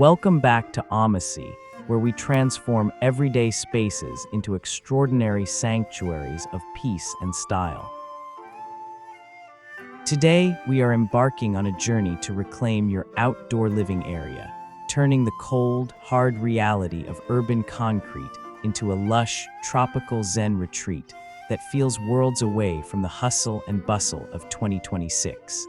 Welcome back to Omasae, where we transform everyday spaces into extraordinary sanctuaries of peace and style. Today, we are embarking on a journey to reclaim your outdoor living area, turning the cold, hard reality of urban concrete into a lush, tropical Zen retreat that feels worlds away from the hustle and bustle of 2026.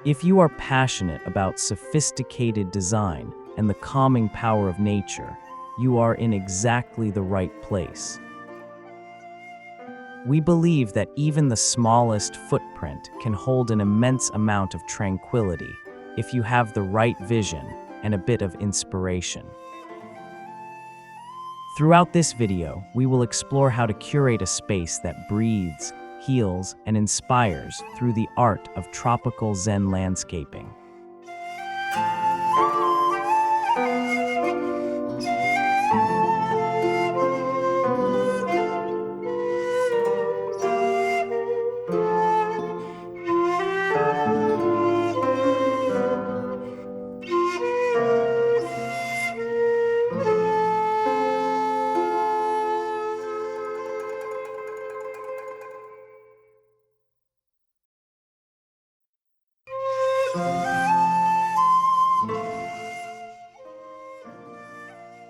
If you are passionate about sophisticated design and the calming power of nature, you are in exactly the right place. We believe that even the smallest footprint can hold an immense amount of tranquility if you have the right vision and a bit of inspiration. Throughout this video, we will explore how to curate a space that breathes, heals, and inspires through the art of tropical Zen landscaping.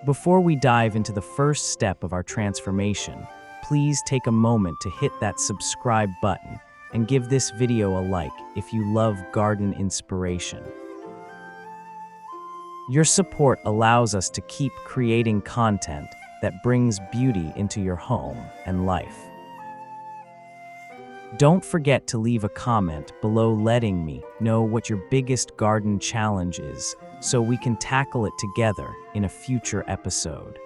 Before we dive into the first step of our transformation, please take a moment to hit that subscribe button and give this video a like if you love garden inspiration. Your support allows us to keep creating content that brings beauty into your home and life. Don't forget to leave a comment below letting me know what your biggest garden challenge is, so we can tackle it together in a future episode.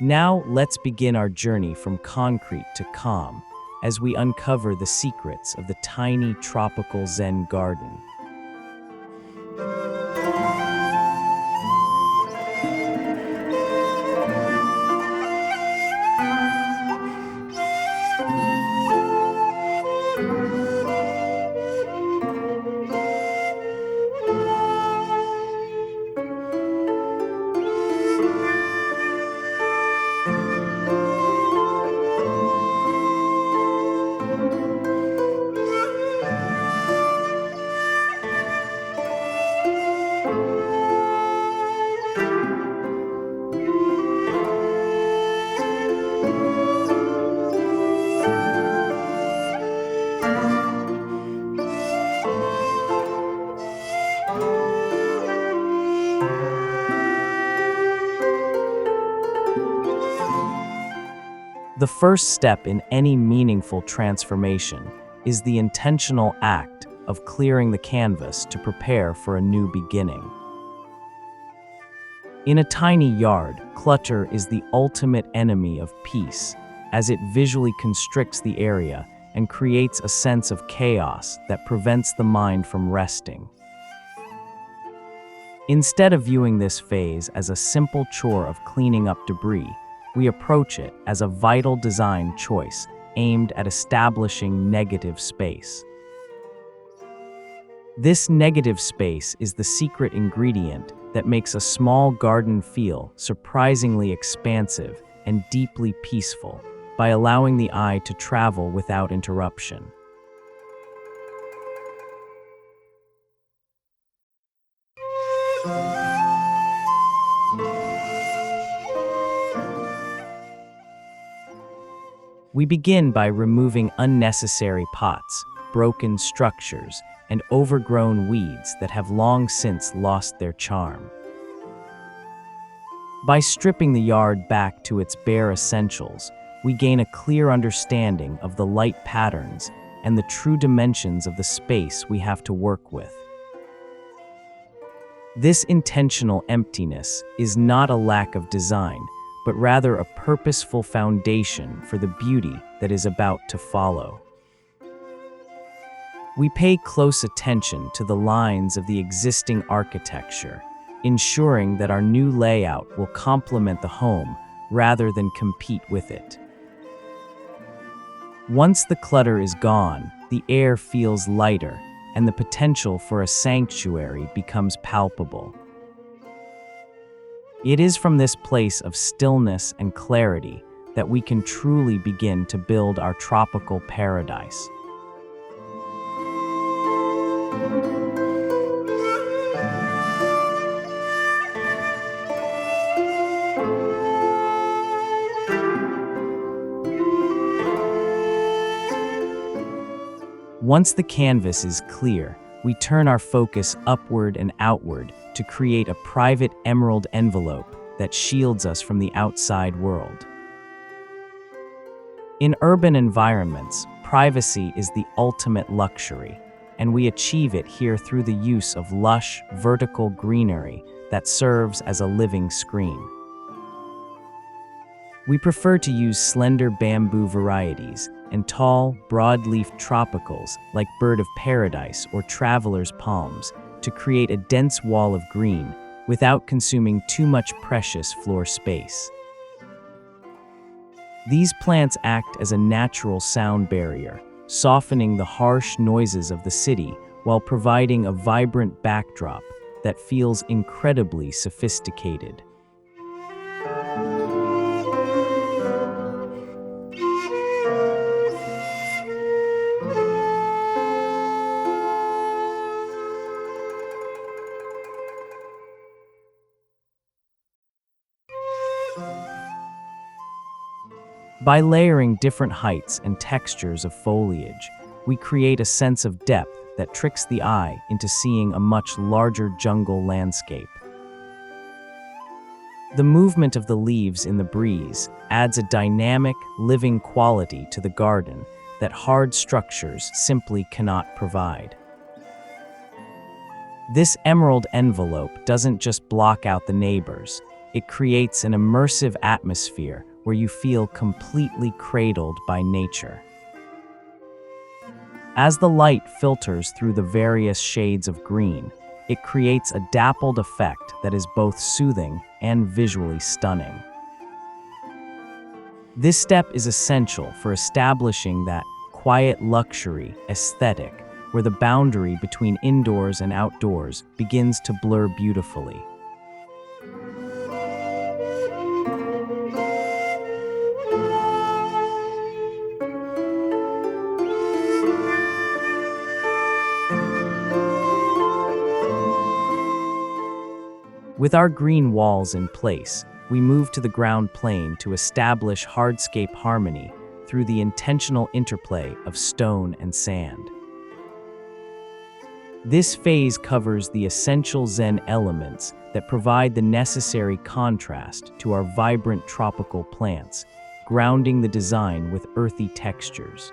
Now, let's begin our journey from concrete to calm as we uncover the secrets of the tiny tropical Zen garden. The first step in any meaningful transformation is the intentional act of clearing the canvas to prepare for a new beginning. In a tiny yard, clutter is the ultimate enemy of peace, as it visually constricts the area and creates a sense of chaos that prevents the mind from resting. Instead of viewing this phase as a simple chore of cleaning up debris, we approach it as a vital design choice aimed at establishing negative space. This negative space is the secret ingredient that makes a small garden feel surprisingly expansive and deeply peaceful, by allowing the eye to travel without interruption. We begin by removing unnecessary pots, broken structures, and overgrown weeds that have long since lost their charm. By stripping the yard back to its bare essentials, we gain a clear understanding of the light patterns and the true dimensions of the space we have to work with. This intentional emptiness is not a lack of design, but rather a purposeful foundation for the beauty that is about to follow. We pay close attention to the lines of the existing architecture, ensuring that our new layout will complement the home rather than compete with it. Once the clutter is gone, the air feels lighter, and the potential for a sanctuary becomes palpable. It is from this place of stillness and clarity that we can truly begin to build our tropical paradise. Once the canvas is clear, we turn our focus upward and outward to create a private emerald envelope that shields us from the outside world. In urban environments, privacy is the ultimate luxury, and we achieve it here through the use of lush, vertical greenery that serves as a living screen. We prefer to use slender bamboo varieties and tall, broadleaf tropicals like bird of paradise or traveler's palms to create a dense wall of green without consuming too much precious floor space. These plants act as a natural sound barrier, softening the harsh noises of the city while providing a vibrant backdrop that feels incredibly sophisticated. By layering different heights and textures of foliage, we create a sense of depth that tricks the eye into seeing a much larger jungle landscape. The movement of the leaves in the breeze adds a dynamic, living quality to the garden that hard structures simply cannot provide. This emerald envelope doesn't just block out the neighbors, it creates an immersive atmosphere where you feel completely cradled by nature. As the light filters through the various shades of green, it creates a dappled effect that is both soothing and visually stunning. This step is essential for establishing that quiet luxury aesthetic where the boundary between indoors and outdoors begins to blur beautifully. With our green walls in place, we move to the ground plane to establish hardscape harmony through the intentional interplay of stone and sand. This phase covers the essential Zen elements that provide the necessary contrast to our vibrant tropical plants, grounding the design with earthy textures.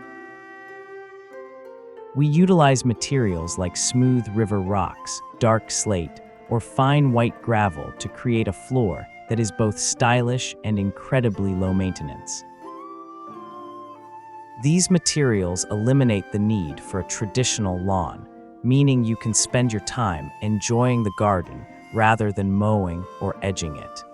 We utilize materials like smooth river rocks, dark slate, or fine white gravel to create a floor that is both stylish and incredibly low maintenance. These materials eliminate the need for a traditional lawn, meaning you can spend your time enjoying the garden rather than mowing or edging it.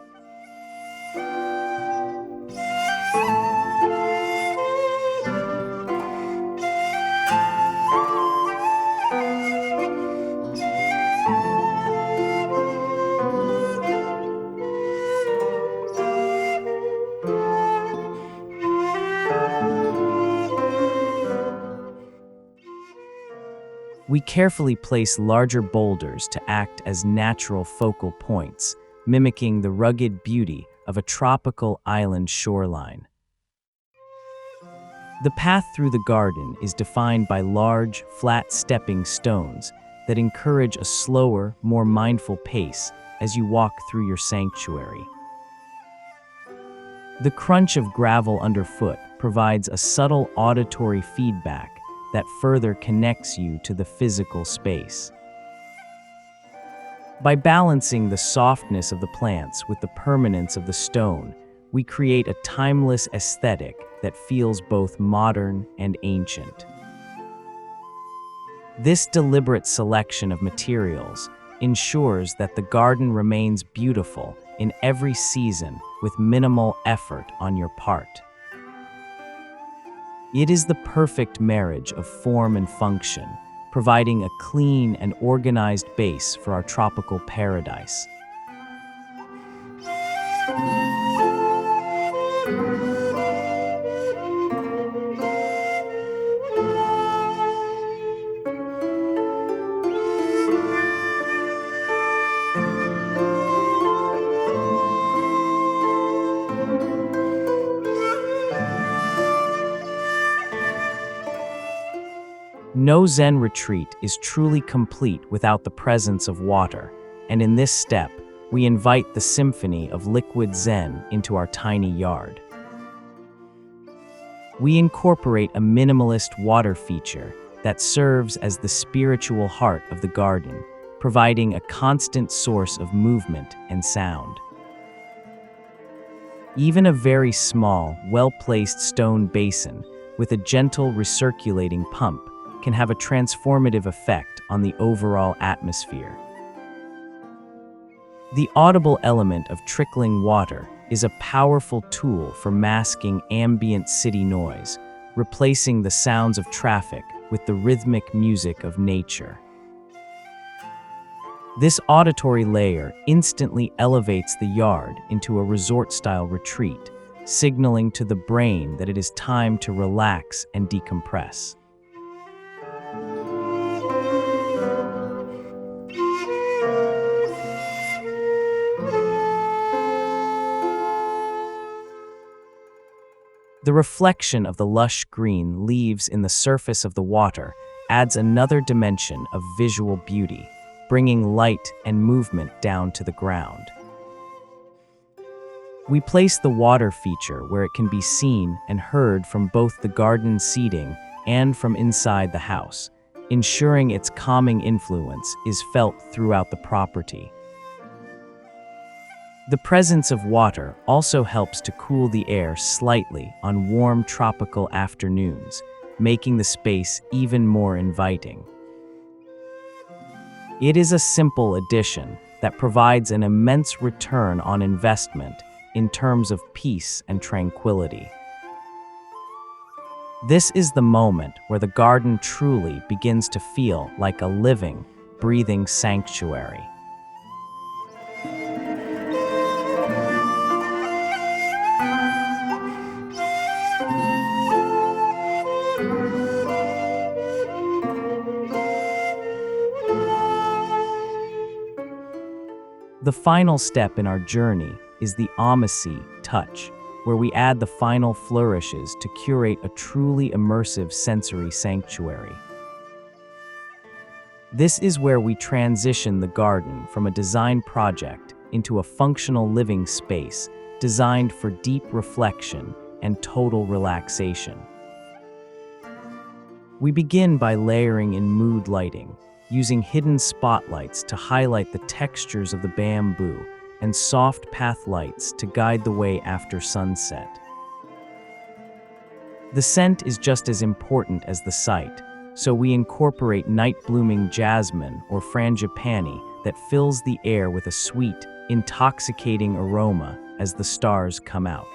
We carefully place larger boulders to act as natural focal points, mimicking the rugged beauty of a tropical island shoreline. The path through the garden is defined by large, flat stepping stones that encourage a slower, more mindful pace as you walk through your sanctuary. The crunch of gravel underfoot provides a subtle auditory feedback that further connects you to the physical space. By balancing the softness of the plants with the permanence of the stone, we create a timeless aesthetic that feels both modern and ancient. This deliberate selection of materials ensures that the garden remains beautiful in every season with minimal effort on your part. It is the perfect marriage of form and function, providing a clean and organized base for our tropical paradise. No Zen retreat is truly complete without the presence of water, and in this step, we invite the symphony of liquid Zen into our tiny yard. We incorporate a minimalist water feature that serves as the spiritual heart of the garden, providing a constant source of movement and sound. Even a very small, well-placed stone basin with a gentle recirculating pump can have a transformative effect on the overall atmosphere. The audible element of trickling water is a powerful tool for masking ambient city noise, replacing the sounds of traffic with the rhythmic music of nature. This auditory layer instantly elevates the yard into a resort-style retreat, signaling to the brain that it is time to relax and decompress. The reflection of the lush green leaves in the surface of the water adds another dimension of visual beauty, bringing light and movement down to the ground. We place the water feature where it can be seen and heard from both the garden seating and from inside the house, ensuring its calming influence is felt throughout the property. The presence of water also helps to cool the air slightly on warm tropical afternoons, making the space even more inviting. It is a simple addition that provides an immense return on investment in terms of peace and tranquility. This is the moment where the garden truly begins to feel like a living, breathing sanctuary. The final step in our journey is the Omasae touch, where we add the final flourishes to curate a truly immersive sensory sanctuary. This is where we transition the garden from a design project into a functional living space designed for deep reflection and total relaxation. We begin by layering in mood lighting, using hidden spotlights to highlight the textures of the bamboo and soft path lights to guide the way after sunset. The scent is just as important as the sight, so we incorporate night-blooming jasmine or frangipani that fills the air with a sweet, intoxicating aroma as the stars come out.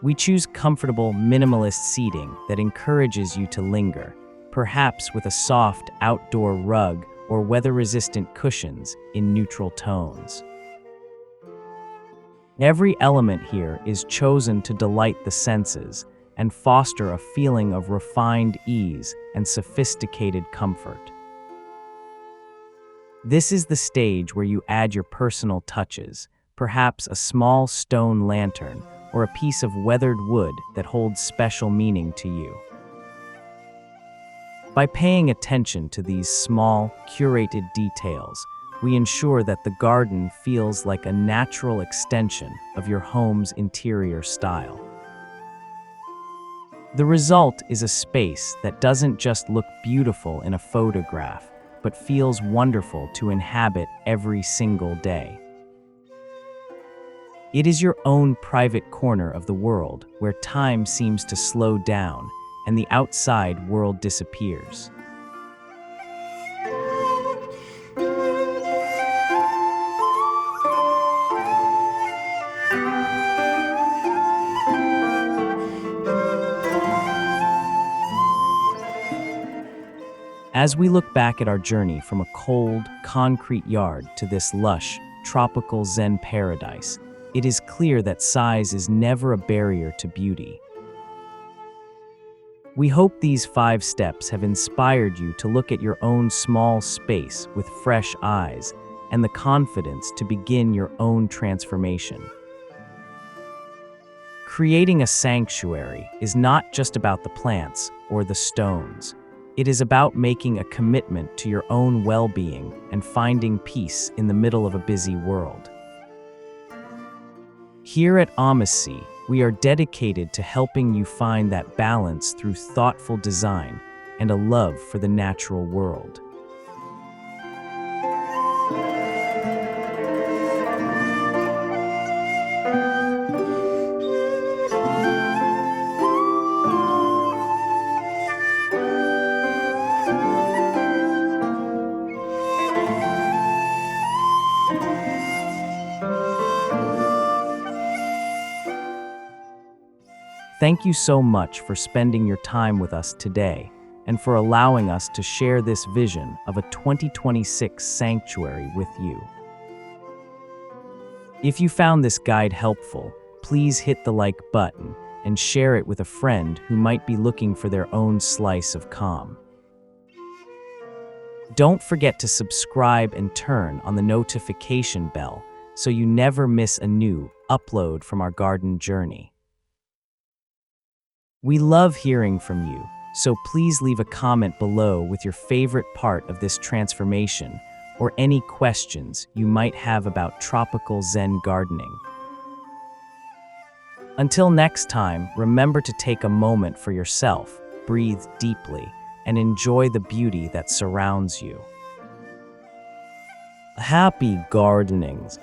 We choose comfortable, minimalist seating that encourages you to linger, perhaps with a soft outdoor rug or weather-resistant cushions in neutral tones. Every element here is chosen to delight the senses and foster a feeling of refined ease and sophisticated comfort. This is the stage where you add your personal touches, perhaps a small stone lantern or a piece of weathered wood that holds special meaning to you. By paying attention to these small, curated details, we ensure that the garden feels like a natural extension of your home's interior style. The result is a space that doesn't just look beautiful in a photograph, but feels wonderful to inhabit every single day. It is your own private corner of the world where time seems to slow down and the outside world disappears. As we look back at our journey from a cold, concrete yard to this lush, tropical Zen paradise, it is clear that size is never a barrier to beauty. We hope these 5 steps have inspired you to look at your own small space with fresh eyes and the confidence to begin your own transformation. Creating a sanctuary is not just about the plants or the stones. It is about making a commitment to your own well-being and finding peace in the middle of a busy world. Here at Omasae, we are dedicated to helping you find that balance through thoughtful design and a love for the natural world. Thank you so much for spending your time with us today and for allowing us to share this vision of a 2026 sanctuary with you. If you found this guide helpful, please hit the like button and share it with a friend who might be looking for their own slice of calm. Don't forget to subscribe and turn on the notification bell so you never miss a new upload from our garden journey. We love hearing from you, so please leave a comment below with your favorite part of this transformation or any questions you might have about tropical Zen gardening. Until next time, remember to take a moment for yourself, breathe deeply, and enjoy the beauty that surrounds you. Happy gardenings!